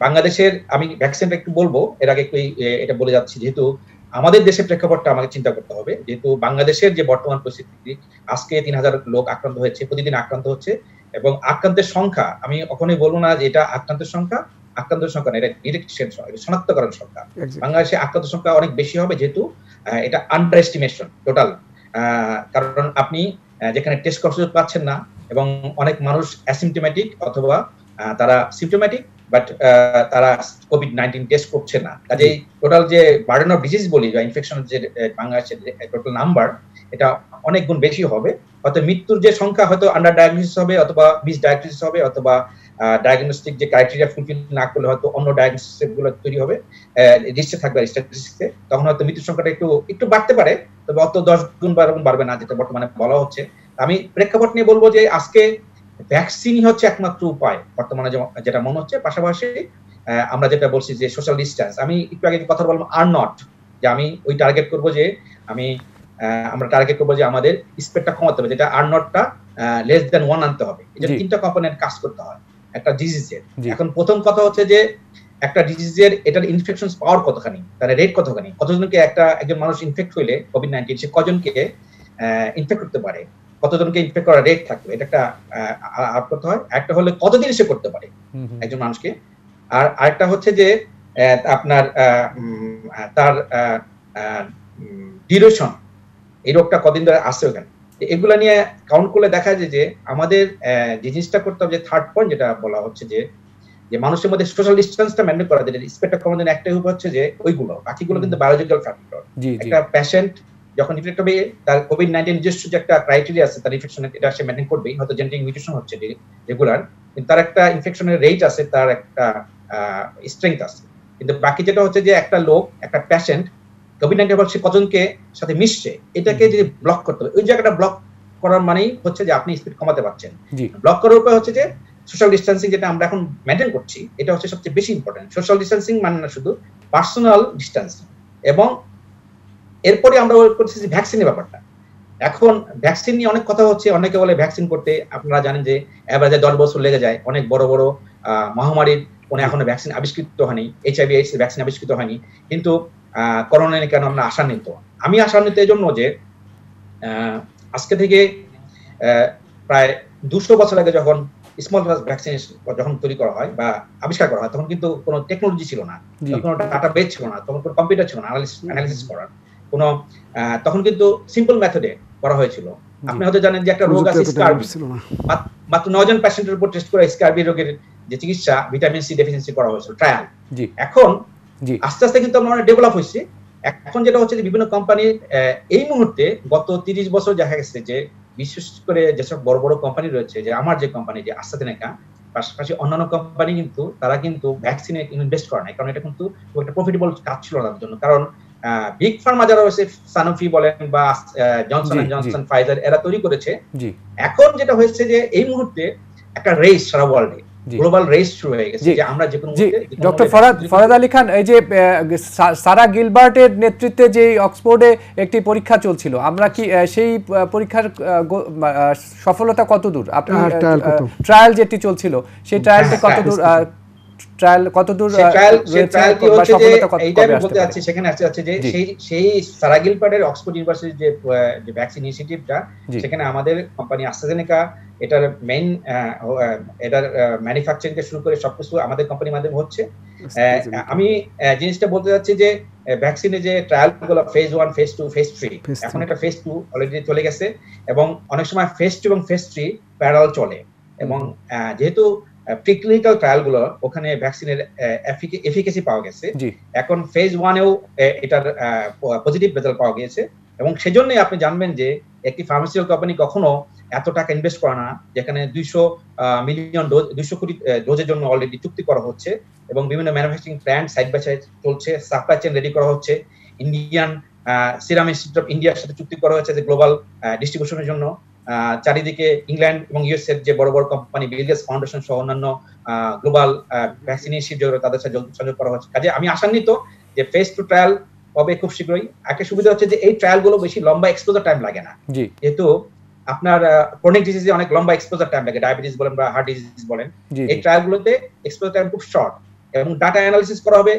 বাংলাদেশের, আমি ভ্যাকসিনটা একটু বলবো, এর আগে একটু এটা বলে যাচ্ছি, যেহেতু আমাদের দেশের প্রেক্ষাপটটা আমাকে চিন্তা করতে হবে, যেহেতু বাংলাদেশের যে বর্তমান পরিস্থিতি, আজকে 3000 লোক আক্রান্ত হয়েছে, প্রতিদিন আক্রান্ত হচ্ছে, এবং আক্রান্তের সংখ্যা, আমি কখনোই বলবো না যে এটা আক্রান্তের সংখ্যা না, এটা ডিটেকশন, শনাক্তকরণ সংখ্যা। বাংলাদেশে আক্রান্ত সংখ্যা অনেক বেশি হবে, যেহেতু এটা আন্ডার এস্টিমেশন টোটাল। কারণ আপনি যেখানে টেস্ট করার সুযোগ পাচ্ছেন না, এবং অনেক মানুষ অ্যাসিমটোম্যাটিক অথবা তারা সিমটোম্যাটিক, বাট তারা কোভিড-19 টেস্ট করছে না। কাজেই টোটাল যে বার্ডেন অফ ডিজিজ বলি বা ইনফেকশনের যে বাংলাদেশের টোটাল নাম্বার এটা অনেক গুণ বেশি হবে। হয়তো মৃত্যুর যে সংখ্যা হয়তো আন্ডার ডায়াগনোসিস হবে অথবা মিস ডায়াগনোসিস হবে অথবা ডায়াগনস্টিক যে ক্রাইটেরিয়া ফুলফিল না করলে হয়তো অন্য ডায়াগনোসিস গুলো তৈরি হবে, লিস্টে থাকবে স্ট্যাটিস্টিক্সে, তখন হয়তো মৃত্যুর সংখ্যাটা একটু বাড়তে পারে, তবে অত 10 গুণ বাড়বে না যেটা বর্তমানে বলা হচ্ছে। আমি প্রেক্ষাপট নিয়ে বলবো যে আজকে ভ্যাকসিনই হচ্ছে একমাত্র উপায় বর্তমানে যেটা মনে হচ্ছে। পাশাপাশি আমরা যেটা বলছি যে সোশ্যাল ডিস্টেন্স, আমি একটু আগে কথা বললাম আর নট, যে আমি ওই টার্গেট করব যে আমরা টার্গেট করবো যে আমাদের স্প্রেডটা কমাতে হবে, যেটা আর নটটা লেস দেন 1 আনতে হবে। এটা 3টা কম্পোনেন্ট কাজ করতে হয় একটা ডিজিজের। এখন প্রথম কথা হচ্ছে যে একটা ডিজিজের এটার ইনফেকশন পাওয়ার কতখানি, তার রেট কতখানি, কতজনকে একজন মানুষ ইনফেক্ট হইলে কোভিড-19 সে কজনকে ইনফেক্ট করতে পারে, কতজনকে ইনফেক্ট করার রেট থাকবে, এটা একটা আপ করতে হয়। একটা হলে কতদিন সে করতে পারে একজন মানুষকে, আর আরেকটা হচ্ছে যে আপনার তার ডিউরেশন, এই রোগটা কদিন ধরে আসছে ওখানে, এগুলা নিয়ে কাউন্ট করলে দেখা যায় যে আমাদের জিনিসটা করতে হবে যে থার্ড পয়েন্ট যেটা বলা হচ্ছে যে মানুষের মধ্যে সোশ্যাল ডিসটেন্সটা মেইনটেইন করা, যেটা স্প্রেডটা কমানোর জন্য একটাই উপায় হচ্ছে যে ওইগুলো, বাকিগুলো কিন্তু বায়োলজিক্যাল ফ্যাক্টর। একটা পেশেন্ট যখন ইনফেক্ট হবে তার কোভিড-19 নিজস্ব যে একটা ক্রাইটেরিয়া আছে তার ইনফেকশনের, এটা সে মেইনটেইন করবেই, হয়তো জেনেটিক মিউটেশন হচ্ছে রেগুলার, কিন্তু তার একটা ইনফেকশনের রেট আছে, তার একটা স্ট্রেংথ আছে। কিন্তু বাকি যেটা হচ্ছে যে একটা লোক, একটা পেশেন্ট কোভিড-19 সে কজনকে সাথে মিশছে, এটাকে যদি ব্লক করতে হবে, ওই জায়গাটা ব্লক করার মানেই হচ্ছে যে আপনি স্পিড কমাতে পারছেন। ব্লক করার উপায় হচ্ছে যে সোশ্যাল ডিস্টেন্সিং, যেটা আমরা এখন মেইনটেইন করছি, এটা হচ্ছে সবচেয়ে বেশি ইম্পর্টেন্ট। সোশ্যাল ডিস্টেন্সিং মানে না শুধু পার্সোনাল ডিস্টেন্সিং, এবং এরপরে আমরা করছি যে ভ্যাকসিনের ব্যাপারটা। এখন ভ্যাকসিন নিয়ে অনেক কথা হচ্ছে, অনেকে বলে ভ্যাকসিন করতে আপনারা জানেন যে এভারেজে 10 বছর লেগে যায়, অনেক বড় বড় মহামারীর কোনো এখনো ভ্যাকসিন আবিষ্কৃত হয়নি, HIV AIDS এর ভ্যাকসিন আবিষ্কৃত হয়নি, কিন্তু করোনা নিয়ে কেন আমরা আশান্বিত? আমি আশান্বিত এই জন্য যে আজকে থেকে প্রায় 200 বছর আগে যখন স্মল পক্স ভ্যাকসিন যখন তৈরি করা হয় বা আবিষ্কার করা হয়, তখন কিন্তু কোনো টেকনোলজি ছিল না, কোনো ডাটাবেস ছিল না, তখন কোনো কম্পিউটার ছিল না অ্যানালিসিস করার কোনো, তখন কিন্তু সিম্পল মেথডে করা হয়েছিল। আপনি হয়তো জানেন যে একটা রোগ আছে স্কারবি, মাত্র 9 জন পেশেন্টের উপর টেস্ট করে স্কারবি রোগের যে চিকিৎসা ভিটামিন সি ডেফিসিয়েন্সি করা হয়েছিল ট্রায়াল। এখন আস্তে আস্তে কিন্তু আমরা ডেভেলপ হয়েছে। এখন যেটা হচ্ছে যে বিভিন্ন কোম্পানি এই মুহূর্তে গত 30 বছর দেখা গেছে যে বিশেষ করে যেসব বড় বড় কোম্পানি রয়েছে, যে আমার যে কোম্পানি যে AstraZeneca, পাশাপাশি অন্যান্য কোম্পানি কিন্তু তারা কিন্তু ভ্যাকসিনে ইনভেস্ট করে না, কারণ এটা কিন্তু একটা প্রফিটেবল কাজ ছিল তাদের জন্য। কারণ বিগ ফার্মা যারা রয়েছে, সানোফি বলেন বা জনসন এন্ড জনসন, ফাইজার, এরা তৈরি করেছে। এখন যেটা হয়েছে যে এই মুহূর্তে একটা রেস সারা ওয়ার্ল্ডে, গ্লোবাল রেস শুরু হয়ে গেছে যে আমরা যে কোনো ডক্টর ফরাদ আলী খান, এই যে সারা গিলবার্টের নেতৃত্বে যে অক্সফোর্ডে একটি পরীক্ষা চলছিল, আমরা কি সেই পরীক্ষার সফলতা কতদূর? আপনি ট্রায়াল যেটি চলছিল সেই ট্রায়ালটা কতদূর, ট্রায়াল কতদূর বলতে যাচ্ছি, সেখানে আসছে যে সেই সারা গিলবার্টের অক্সফোর্ড ইউনিভার্সিটির যে ভ্যাকসিন ইনিশিয়েটিভটা, সেখানে আমাদের কোম্পানি AstraZeneca এটার মেইন এটার ম্যানুফ্যাকচারিং থেকে শুরু করে সবকিছু আমাদের কোম্পানির মাধ্যমে হচ্ছে। আমি জিনিসটা বলতে যাচ্ছি যে ভ্যাকসিনে যে ট্রায়াল গুলো ফেজ 1, ফেজ 2, ফেজ 3, এখন একটা ফেজ 2 অলরেডি চলে গেছে, এবং অনেক সময় ফেজ 2 এবং ফেজ 3 প্যারালাল চলে। এবং যেহেতু প্রিক্লিনিক্যাল ট্রায়াল গুলো ওখানে ভ্যাকসিনের এফিকেসি পাওয়া গেছে, এখন ফেজ 1 এও এটার পজিটিভ রেজাল্ট পাওয়া গিয়েছে, এবং সেজন্যই আপনি জানবেন যে একটি ফার্মাসিউটিক্যাল কোম্পানি কখনো এত টাকা ইনভেস্ট করে না, যেখানে 200 মিলিয়ন ডোজ, 200 কোটি ডোজের জন্য অলরেডি চুক্তি করা হচ্ছে, এবং বিভিন্ন manufacturing plant side by side চলছে, সাপ্লাই চেইন রেডি করা হচ্ছে। ইন্ডিয়ান সিরাম ইনস্টিটিউট অফ ইন্ডিয়ার সাথে চুক্তি করা হয়েছে যে গ্লোবাল ডিস্ট্রিবিউশনের জন্য। চারিদিকে ইংল্যান্ড এবং ইউএস এর যে বড় বড় কোম্পানি, বিল গেটস ফাউন্ডেশন সহ অন্যান্য গ্লোবাল ভ্যাকসিন ইনস্টিটিউট, তাদের সাথে সংযোগ করা হচ্ছে। কাজে আমি আশান্বিত যে ফেজ 2 ট্রায়াল হবে খুব শীঘ্রই। একটা সুবিধা হচ্ছে যে এই ট্রায়াল গুলো বেশি লম্বা এক্সপোজার টাইম লাগে না, যেহেতু আপনার ক্রনিক ডিজিজে অনেক লম্বা এক্সপোজার টাইম লাগে, ডায়াবেটিস বলেন বা হার্ট ডিজিজ বলেন, এই ট্রায়াল গুলোতে এক্সপোজার টাইম খুব শর্ট, এবং ডাটা অ্যানালিসিস করা হবে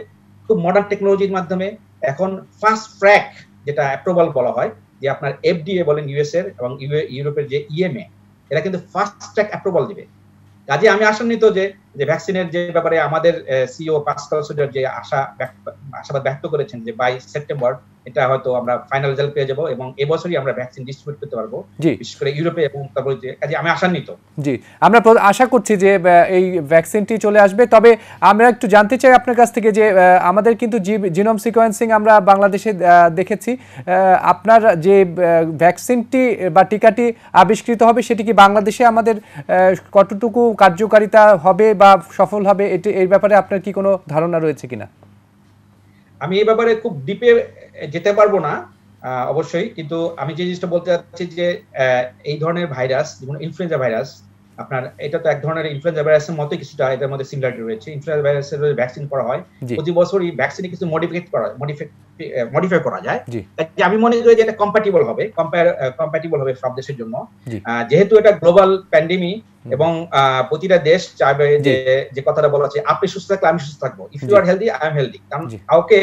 খুব মডার্ন টেকনোলজির মাধ্যমে। এখন ফাস্ট ট্র্যাক যেটা অ্যাপ্রুভাল বলা হয়, যে আপনার FDA বলেন ইউএস এর এবং ইউরোপের যে EMA, এরা কিন্তু ফাস্ট ট্র্যাক অ্যাপ্রুভাল দিবে। কাজে আমি আশান্বিত যে ভ্যাকসিনের যে ব্যাপারে আমাদের সিইও পাসকাল সোজার যে আশাবাদ ব্যক্ত করেছেন যে বাই সেপ্টেম্বর এটা হয়তো আমরা ফাইনাল রেজাল্ট পেয়ে যাব এবং এবছরই আমরা ভ্যাকসিন ডিস্ট্রিবিউট করতে পারবো, বিশেষ করে ইউরোপে এবং তারপরে কাজে আমি আশান্বিত। জি, আমরা আশা করছি যে এই ভ্যাকসিনটি চলে আসবে। তবে আমরা একটু জানতে চাই আপনার কাছ থেকে যে আমাদের কিন্তু জিনোম সিকোয়েন্সিং আমরা বাংলাদেশে দেখেছি, আপনার যে ভ্যাকসিনটি বা টিকাটি আবিষ্কৃত হবে সেটি কি বাংলাদেশে আমাদের কতটুকু কার্যকারিতা হবে বা সফল হবে, এই ব্যাপারে আপনার কি কোনো ধারণা রয়েছে কিনা? আমি এই ব্যাপারে খুব ডিপে যেতে পারবো না অবশ্যই, কিন্তু আমি যে জিনিসটা বলতে চাচ্ছি যে এই ধরনের ভাইরাস যেমন ইনফ্লুয়েঞ্জা ভাইরাস, আপনার এটা তো এক ধরনের ইনফ্লুয়েঞ্জা ভাইরাসের মতোই কিছুটা এটার মধ্যে সিমিলারিটি রয়েছে। ইনফ্লুয়েঞ্জা ভাইরাসের ভ্যাকসিন করা হয় প্রতি বছরই, ভ্যাকসিনে কিছু মডিফাই করা যায়। আমি মনে করি যে এটা কম্প্যাটিবল হবে সব দেশের জন্য, যেহেতু এটা গ্লোবাল প্যান্ডেমিক এবং প্রতিটা দেশ চাইবে যে কথাটা বলা আছে, আপনি সুস্থ থাকলে আমি সুস্থ থাকবো, if you are healthy I am healthy. কারণ কাউকে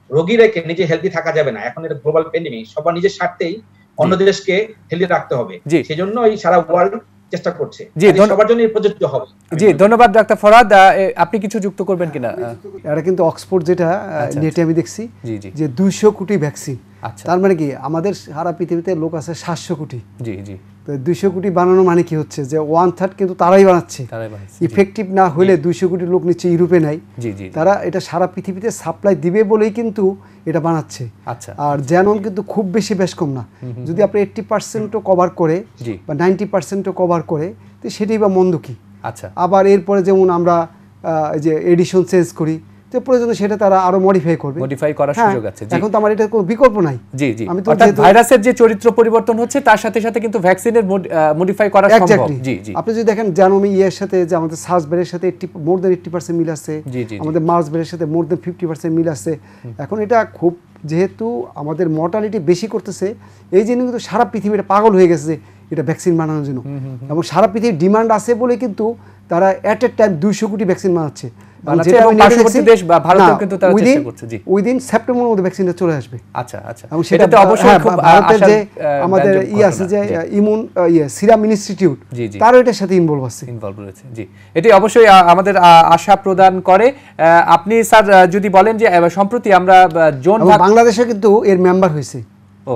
রোগী রেখে নিজে হেলদি থাকা যাবে না, এখন এটা গ্লোবাল প্যান্ডেমিক, সবার নিজের স্বার্থেই অন্য দেশকে হেলদি রাখতে হবে, সেজন্য এই সারা ওয়ার্ল্ড চেষ্টা করছে, সবার জন্য প্রযোজ্য হবে। জি, ধন্যবাদ ডাক্তার ফরহাদ। আপনি কিছু যুক্ত করবেন কিনা? এটা কিন্তু অক্সফোর্ড যেটা নেটে আমি দেখছি যে 200 কোটি ভ্যাকসিন, তার মানে কি আমাদের সারা পৃথিবীতে লোক আছে 700 কোটি। জি জি, তো 200 কোটি বানানো মানে কি হচ্ছে যে 1/3 কিন্তু তারাই বানাচ্ছে। ইফেক্টিভ না হলে 200 কোটি লোক নিচ্ছে ইউরোপে নাই, তারা এটা সারা পৃথিবীতে সাপ্লাই দিবে বলেই কিন্তু এটা বানাচ্ছে। আর জেনম কিন্তু খুব বেশি বেশ কম না, যদি আপনি 80%ও কভার করে বা 90%ও কভার করে তো সেটাই বা মন্দ কি। আবার এরপরে যেমন আমরা যে এডিশন চেঞ্জ করি, তো প্রয়োজনে সেটা তারা আরো মডিফাই করার সুযোগ আছে। এখন তো আমার এটা কোনো বিকল্প নাই। জি জি, অর্থাৎ ভাইরাসের যে চরিত্র পরিবর্তন হচ্ছে তার সাথে সাথে কিন্তু ভ্যাকসিনের মডিফাই করা সম্ভব। জি জি, আপনি যদি দেখেন জানোমি এর সাথে যে আমাদের সার্স বেরের সাথে মোর দ্যান 80% মিল আছে, আমাদের মার্স বেরের সাথে মোর দ্যান 50% মিল আছে। এখন এটা খুব যেহেতু আমাদের মর্টালিটি বেশি করতেছে, এই জন্য কিন্তু সারা পৃথিবীটা পাগল হয়ে গেছে এটা ভ্যাকসিন বানানোর জন্য, এবং সারা পৃথিবীর ডিমান্ড আছে বলে কিন্তু তারা এট এ টাইম 200 কোটি ভ্যাকসিন বানাচ্ছে। উইদিন সেপ্টেম্বরের মধ্যে ভ্যাকসিনটা চলে আসবে। এবং সেটাতে অবশ্যই ভারতের যে আমাদের আছে যে ইমিউন সিরাম ইনস্টিটিউট, তারও এটার সাথে ইনভলভ রয়েছে। জি, এটি অবশ্যই আমাদের আশা প্রদান করে। আপনি স্যার যদি বলেন যে সম্প্রতি আমরা জোন বাংলাদেশে কিন্তু এর মেম্বার হয়েছে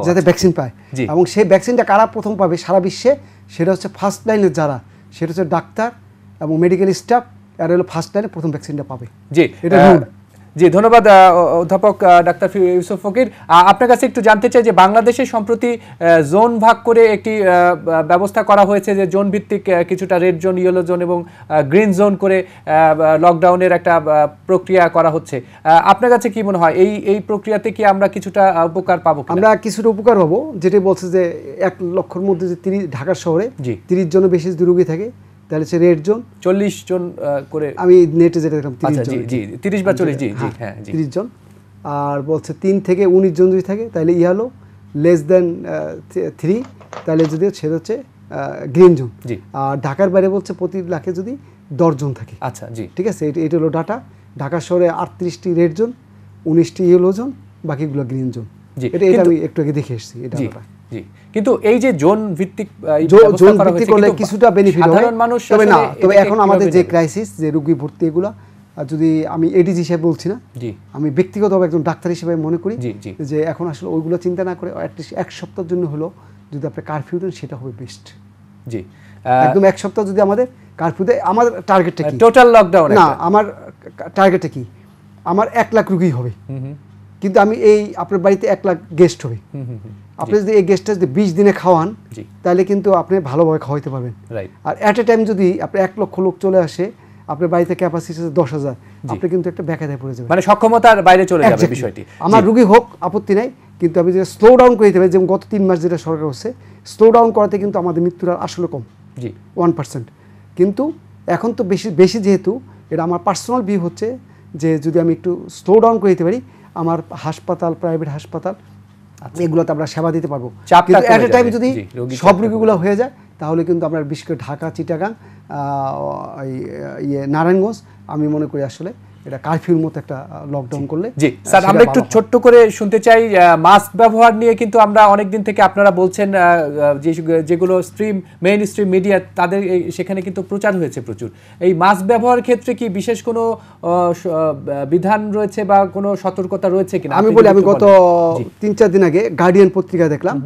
যাতে ভ্যাকসিন পায়, এবং সেই ভ্যাকসিনটা কারা প্রথম পাবে সারা বিশ্বে, সেটা হচ্ছে ফার্স্ট লাইনের যারা, সেটা হচ্ছে ডাক্তার এবং মেডিকেল স্টাফ, আর হলো ফার্স্ট লাইনে প্রথম ভ্যাকসিনটা পাবে। জি, এটা জি, ধন্যবাদ অধ্যাপক ডাক্তার ইউসুফ ফকির। আপনার কাছে একটু জানতে চাই যে বাংলাদেশে সম্প্রতি জোন ভাগ করে একটি ব্যবস্থা করা হয়েছে, যে জোন ভিত্তিক কিছুটা রেড জোন, ইয়েলো জোন এবং গ্রিন জোন করে লকডাউনের একটা প্রক্রিয়া করা হচ্ছে। আপনার কাছে কি মনে হয় এই প্রক্রিয়াতে কি আমরা কিছুটা উপকার পাবো? আমরা কিছুটা উপকার পাবো, যেটা বলছে যে 1 লক্ষের মধ্যে যে ঢাকা শহরে 30 জনের বেশি যদি রোগী থাকে তাহলে হচ্ছে রেড জোন, 40 জন করে, আমি নেটে যেটা দেখলাম 30 জন, জি 30 বা 40, জি জি হ্যাঁ 30 জন। আর বলছে 3 থেকে 19 জন যদি থাকে তাহলে ইয়েলো, লেস দেন 3 তাহলে যদি সেটা হচ্ছে গ্রিন জোন। আর ঢাকার বাইরে বলছে প্রতি লাখে যদি 10 জন থাকে। আচ্ছা, জি, ঠিক আছে, এটা হলো ডাটা। ঢাকা শহরে 38টি রেড জোন, 19টি ইয়েলো জোন, বাকিগুলো গ্রিন জোন। এটা আমি একটু আগে দেখে এসেছি এটা। জি, কিন্তু এই যে জোন ভিত্তিক করলে কিছুটা বেনিফিট হবে, তবে না, তবে এখন আমাদের যে ক্রাইসিস, যে রোগী ভর্তি এগুলা, আর যদি আমি এডিজি হিসেবে বলছি না, আমি ব্যক্তিগতভাবে একজন ডাক্তার হিসেবে মনে করি যে এখন আসলে ওইগুলো চিন্তা না করে অ্যাটলিস্ট 1 সপ্তাহের জন্য হলো যদি আপনি কারফিউ দেন, সেটা হবে বেস্ট। জি, একদম 1 সপ্তাহ যদি আমাদের কারফিউ দেয়, আমার টার্গেটটা কি? টোটাল লকডাউন না, আমার টার্গেটটা কি? আমার 1 লাখ রোগী হবে, কিন্তু আমি এই আপনার বাড়িতে 1 লাখ গেস্ট হবে। আপনি যদি এই গেস্টটা যদি 20 দিনে খাওয়ান, তাহলে কিন্তু আপনি ভালোভাবে খাওয়াইতে পারবেন। আর অ্যাট এ টাইম যদি আপনি 1 লক্ষ লোক চলে আসে, আপনার বাড়িতে ক্যাপাসিটি আছে 10,000, আপনি কিন্তু একটা বেকায়দায় পড়ে যাবেন, মানে সক্ষমতার বাইরে চলে যাবে বিষয়টি। আমার রোগী হোক আপত্তি নাই, কিন্তু আমি যে স্লো ডাউন করে দিতে পারি, যেমন গত 3 মাস যেটা সরকার হচ্ছে, স্লো ডাউন করাতে কিন্তু আমাদের মৃত্যুর হার আসলে কম, 1%। কিন্তু এখন তো বেশি যেহেতু, এটা আমার পার্সোনাল ভিউ হচ্ছে যে যদি আমি একটু স্লো ডাউন করে দিতে পারি, আমার হাসপাতাল, প্রাইভেট হাসপাতাল এগুলোতে আমরা সেবা দিতে পারবো। কিন্তু অ্যাট এ টাইম যদি সব রোগীগুলো হয়ে যায়, তাহলে কিন্তু আমরা বিশেষ করে ঢাকা, চিটাগাং, নারায়ণগঞ্জ, আমি মনে করি আসলে এটা কারফিউর মতো একটা লকডাউন করলে। জি স্যার, আমরা একটু ছোট্ট করে শুনতে চাই, মাস্ক ব্যবহার নিয়ে কিন্তু আমরা অনেকদিন থেকে আপনারা বলছেন যেগুলো মেইন স্ট্রিম মিডিয়া তাদের সেখানে কিন্তু প্রচার হয়েছে প্রচুর। এই মাস্ক ব্যবহারের ক্ষেত্রে কি বিশেষ কোনো বিধান রয়েছে বা কোনো সতর্কতা রয়েছে কিনা? আমি বলি, আমি গত 3-4 দিন আগে গার্ডিয়ান পত্রিকা দেখলাম,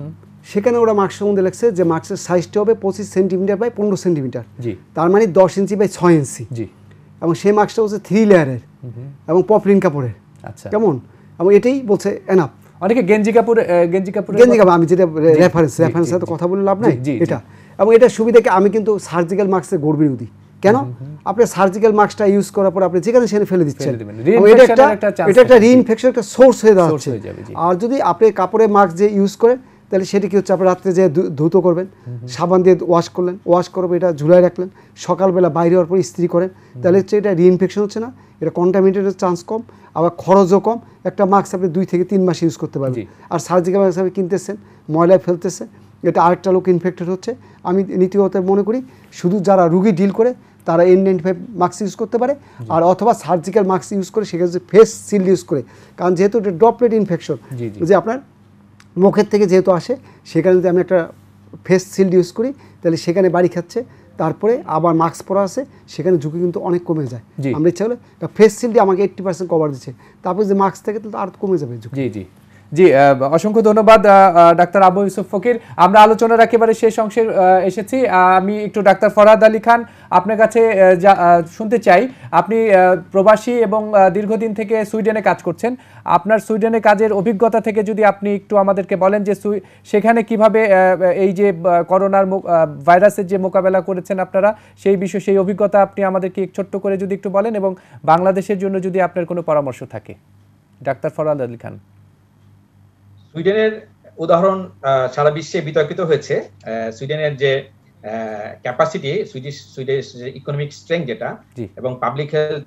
সেখানে ওরা মাস্কের মধ্যে লেখছে যে মাস্কের সাইজটা হবে 25 সেন্টিমিটার বাই 15 সেন্টিমিটার, তার মানে 10 ইঞ্চি বাই 6 ইঞ্চি। এবং সেই মাস্কটা হচ্ছে 3 লেয়ারের এবং পপলিন কাপড়ের। আচ্ছা, কেমন? এবং এটাই বলছে এনাফ। অনেকে গেঞ্জি কাপড়, আমি যেটা রেফারেন্স তো কথা বলে লাভ নাই এটা। এবং এটা সুবিধা কি, আমি কিন্তু সার্জিক্যাল মাস্কের গড় বিরোধী। কেন? আপনি সার্জিক্যাল মাস্কটা ইউজ করার পর আপনি যেখানে সেখানে ফেলে দিচ্ছেন, এটা একটা রিইনফেকশন একটা সোর্স হয়ে দাঁড়াচ্ছে। আর যদি আপনি কাপড়ের মাস্ক যে ইউজ করেন, তাহলে সেটা কি হচ্ছে, আপনি রাত্রে যে ধুত করবেন, সাবান দিয়ে ওয়াশ করবেন, এটা ঝুলাই রাখলেন, সকালবেলা বাইরে হওয়ার পর ইস্ত্রি করেন, তাহলে হচ্ছে এটা রিইনফেকশন হচ্ছে না, এটা কন্টামিনেটের চান্স কম, আবার খরচও কম। একটা মাস্ক আপনি 2 থেকে 3 মাস ইউজ করতে পারবেন। আর সার্জিক্যাল মাস্ক আপনি কিনতেছেন, ময়লায় ফেলতেছে, এটা আরেকটা লোক ইনফেক্টেড হচ্ছে। আমি নীতিগত মনে করি শুধু যারা রুগী ডিল করে তারা N95 মাস্ক ইউজ করতে পারে, আর অথবা সার্জিক্যাল মাস্ক ইউজ করে, সেখানে ফেস শিল্ড ইউজ করে। কারণ যেহেতু এটা ড্রপলেট ইনফেকশন, যে আপনার মুখের থেকে যেহেতু আসে, সেখানে যদি আমি একটা ফেস শিল্ড ইউজ করি, তাহলে সেখানে বাড়ি খাচ্ছে, তারপরে আবার মাস্ক পরা আছে, সেখানে ঝুঁকি কিন্তু অনেক কমে যায়। আমরা ইচ্ছা হলে ফেস শিল্ডে আমাকে 80% কভার দিচ্ছে, তারপরে যে মাস্ক থাকে তাহলে আর কমে যাবে ঝুঁকি। জি, অসংখ্য ধন্যবাদ ডাক্তার আবু ইউসুফ ফকির। আমরা আলোচনার একেবারে শেষ অংশে এসেছি। আমি একটু ডাক্তার ফরহাদ আলী খান আপনার কাছে শুনতে চাই, আপনি প্রবাসী এবং দীর্ঘদিন থেকে সুইডেনে কাজ করছেন। আপনার সুইডেনে কাজের অভিজ্ঞতা থেকে যদি আপনি একটু আমাদেরকে বলেন যে সেখানে কিভাবে এই যে করোনার ভাইরাসের যে মোকাবেলা করেছেন আপনারা, সেই অভিজ্ঞতা আপনি আমাদেরকে ছোট্ট করে যদি একটু বলেন, এবং বাংলাদেশের জন্য যদি আপনার কোনো পরামর্শ থাকে। ডাক্তার ফরহাদ আলী খান। সুইডেনের উদাহরণ সারা বিশ্বে বিতর্কিত হয়েছে। সুইডেনের যে ক্যাপাসিটি, সুইডিশ ইকোনমিক স্ট্রেংথ যেটা, এবং পাবলিক হেলথ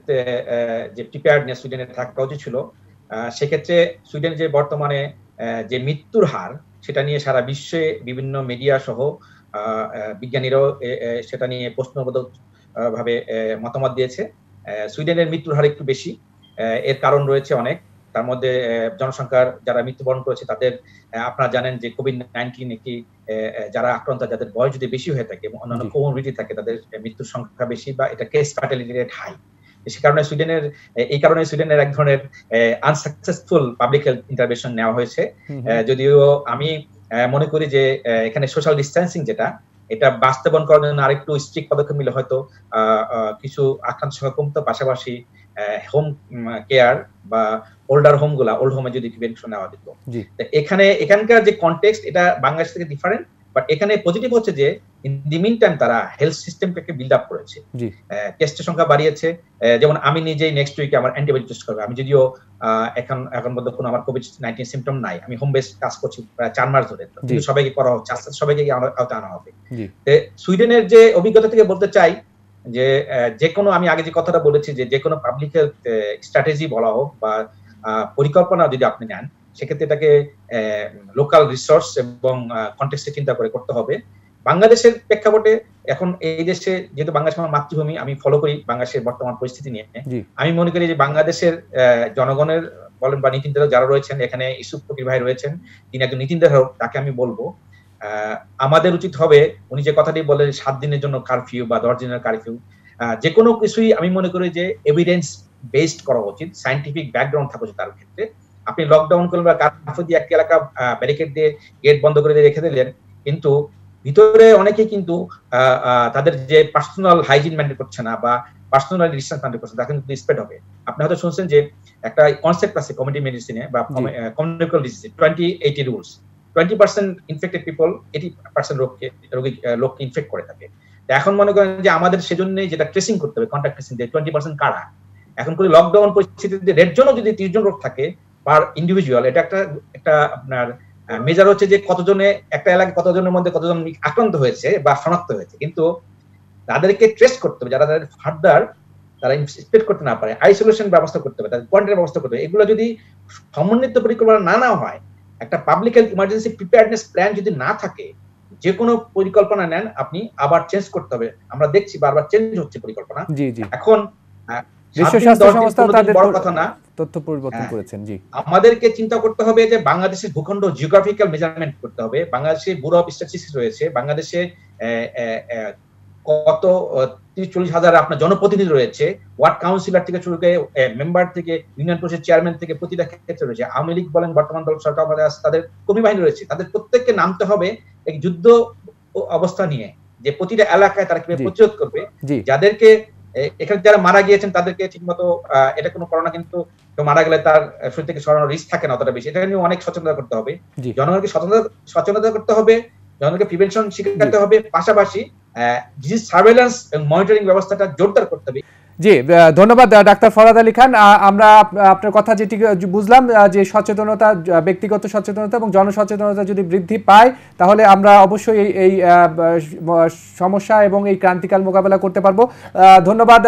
যে প্রিপেয়ারনেস সুইডেনের থাকা উচিত ছিল, সেক্ষেত্রে সুইডেন যে বর্তমানে যে মৃত্যুর হার, সেটা নিয়ে সারা বিশ্বে বিভিন্ন মিডিয়া সহ বিজ্ঞানীরাও সেটা নিয়ে প্রশ্নবোধক ভাবে মতামত দিয়েছে। সুইডেনের মৃত্যুর হার একটু বেশি। এর কারণ রয়েছে অনেক। তার মধ্যে জনসংখ্যার যারা মৃত্যুবরণ করেছে তাদের, আপনারা জানেন যে কোভিড-19 একটি যারা আক্রান্ত, যাদের বয়স যদি বেশি হয়ে থাকে এবং অন্যান্য কোমরবিডিটি থাকে, তাদের মৃত্যুর সংখ্যা বেশি, বা এটা কেস ফার্টিলিটি রেট হাই। সে কারণে সুইডেনের এক ধরনের আনসাকসেসফুল পাবলিক হেলথ ইন্টারভেনশন নেওয়া হয়েছে। যদিও আমি মনে করি যে এখানে সোশ্যাল ডিস্টেন্সিং যেটা, এটা বাস্তবায়ন করার জন্য আরেকটু স্ট্রিক্ট পদক্ষেপ নিলে হয়তো কিছু আক্রান্ত সংখ্যা কমতো। পাশাপাশি হোম কেয়ার বা ওল্ড হোমে যদি প্রিভেনশন নেওয়া যেত। এখানকার যে কনটেক্সট, এটা বাংলাদেশ থেকে ডিফারেন্ট, বাট এখানে পজিটিভ হচ্ছে যে ইন দি মিন টাইম তারা হেলথ সিস্টেমটাকে বিল্ড আপ করেছে, টেস্টের সংখ্যা বাড়িয়েছে। যেমন আমি নিজেই নেক্সট উইকে আমার অ্যান্টিবডি টেস্ট করবো। আমি যদিও এখন পর্যন্ত কোনো আমার কোভিড-19 সিমটম নাই, আমি হোম বেস কাজ করছি প্রায় 4 মাস ধরে, কিন্তু সবাইকে করা হচ্ছে, আস্তে আস্তে সবাইকে আওতায় আনা হবে। সুইডেনের যে অভিজ্ঞতা থেকে বলতে চাই যে কোনো, আমি আগে যে কথাটা বলেছি যে কোনো পাবলিক হেলথ স্ট্র্যাটেজি বলা হোক বা পরিকল্পনা যদি আপনি নেন, সেক্ষেত্রে এটাকে লোকাল রিসোর্স এবং কনটেক্সটে চিন্তা করে করতে হবে। বাংলাদেশের প্রেক্ষাপটে এখন এই দেশে, যেহেতু বাংলাদেশ আমার মাতৃভূমি, আমি ফলো করি বাংলাদেশের বর্তমান পরিস্থিতি নিয়ে। আমি মনে করি যে বাংলাদেশের জনগণের বলেন বা নীতি নির্ধারক যারা রয়েছেন, এখানে ইউসুফ ফকির ভাই রয়েছেন, তিনি একজন নীতি নির্ধারক, তাকে আমি বলবো আমাদের উচিত হবে, উনি যে কথাটি বলে 7 দিনের জন্য কারফিউ বা 10 দিনের কারফিউ, যে কোনো কিছুই আমি মনে করি যে এভিডেন্স বেসড করা উচিত, সায়েন্টিফিক ব্যাকগ্রাউন্ড থাকা উচিত তার ক্ষেত্রে। আপনি লকডাউন করলেন বা কারফিউ দিয়ে একটা এলাকা ব্যারিকেড দিয়ে গেট বন্ধ করে দিয়ে রেখে দিলেন, কিন্তু ভিতরে অনেকেই কিন্তু তাদের যে পার্সোনাল হাইজিন মেনটেন করছে না বা পার্সোনাল ডিসটেন্স মেনটেন করছে, তা কিন্তু স্প্রেড হবে। আপনি হয়তো শুনছেন যে একটা কনসেপ্ট আছে কমিউনিটি মেডিসিনে বা কমিউনিকেবল ডিজিজে 20-80 রুলস। 20% ইনফেক্টেড পিপল 80% লোককে ইনফেক্ট করে থাকে। এখন মনে করেন যে আমাদের সেজন্যই যেটা ট্রেসিং করতে হবে, কন্ট্যাক্ট ট্রেসিং, যে 20% কারা। এখন করে লকডাউন পরিস্থিতিতে রেড জোনও যদি 30 জন লোক থাকে পার ইন্ডিভিজুয়াল, এটা একটা আপনার মেজার হচ্ছে যে কতজনে একটা এলাকায় কতজনের মধ্যে কতজন আক্রান্ত হয়েছে বা শনাক্ত হয়েছে। কিন্তু তাদেরকে ট্রেস করতে হবে, যারা তাদের ফার্দার তারা স্প্রেড করতে না পারে, আইসোলেশন ব্যবস্থা করতে হবে, তাদের কোয়ারেন্টাইন ব্যবস্থা করতে হবে। এগুলো যদি সমন্বিত পরিকল্পনা না হয়, একটা public health emergency preparedness plan যদি না থাকে, যে কোনো পরিকল্পনা নেন আপনি আবার চেঞ্জ করতে হবে। আমরা দেখছি বারবার চেঞ্জ হচ্ছে পরিকল্পনা। এখন বিশ্ব স্বাস্থ্য সংস্থা তাদের বড় কথা না, তথ্য পরিবর্তন করেছেন। জি, আমাদেরকে চিন্তা করতে হবে যে বাংলাদেশের ভূখণ্ড জিওগ্রাফিক্যাল মেজারমেন্ট করতে হবে। বাংলাদেশে ব্যুরো অফ স্ট্যাটিস্টিক্স রয়েছে, বাংলাদেশে কত 30-40 হাজার আপনার জনপ্রতিনিধি রয়েছে, ওয়ার্ড কাউন্সিলর থেকে শুরু করে মেম্বার থেকে ইউনিয়ন পরিষদ চেয়ারম্যান থেকে প্রতিটা ক্ষেত্রে রয়েছে। আওয়ামী লীগ বলেন, বর্তমান দল সরকার তাদের কর্মী বাহিনী রয়েছে, তাদের প্রত্যেককে নামতে হবে এক যুদ্ধ অবস্থা নিয়ে, যে প্রতিটা এলাকায় তারা কিভাবে প্রতিরোধ করবে। যাদেরকে এখানে যারা মারা গিয়েছেন তাদেরকে ঠিকমতো, এটা কোনো করোনা কিন্তু মারা গেলে তার শরীর থেকে সরানোর রিস্ক থাকে না অতটা বেশি, এটা নিয়ে অনেক সচেতনতা করতে হবে, জনগণকে সচেতনতা করতে হবে, জনগণকে প্রিভেনশন শিখাতে হবে, পাশাপাশি ডিজিজ সার্ভেইলেন্স এবং মনিটরিং ব্যবস্থাটা জোরদার করতে হবে। জি, ধন্যবাদ ডাক্তার ফরহাদ আলী খান। আমরা আপনার কথা যেটি বুঝলাম যে সচেতনতা, ব্যক্তিগত সচেতনতা এবং জনসচেতনতা যদি বৃদ্ধি পায় তাহলে আমরা অবশ্যই এই সমস্যা এবং এই ক্রান্তিকাল মোকাবেলা করতে পারবো। ধন্যবাদ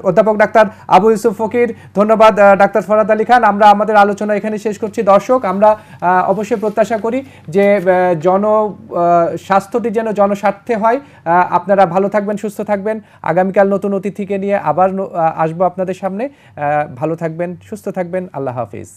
অধ্যাপক ডাক্তার আবু ইউসুফ ফকির, ধন্যবাদ ডাক্তার ফরহাদ আলী খান। আমরা আমাদের আলোচনা এখানে শেষ করছি। দর্শক, আমরা অবশ্যই প্রত্যাশা করি যে স্বাস্থ্যটি যেন জনস্বার্থে হয়। আপনারা ভালো থাকবেন, সুস্থ থাকবেন। আগামীকাল নতুন অতিথিকে নিয়ে আবার আসবো আপনাদের সামনে। ভালো থাকবেন, সুস্থ থাকবেন। আল্লাহ হাফিজ।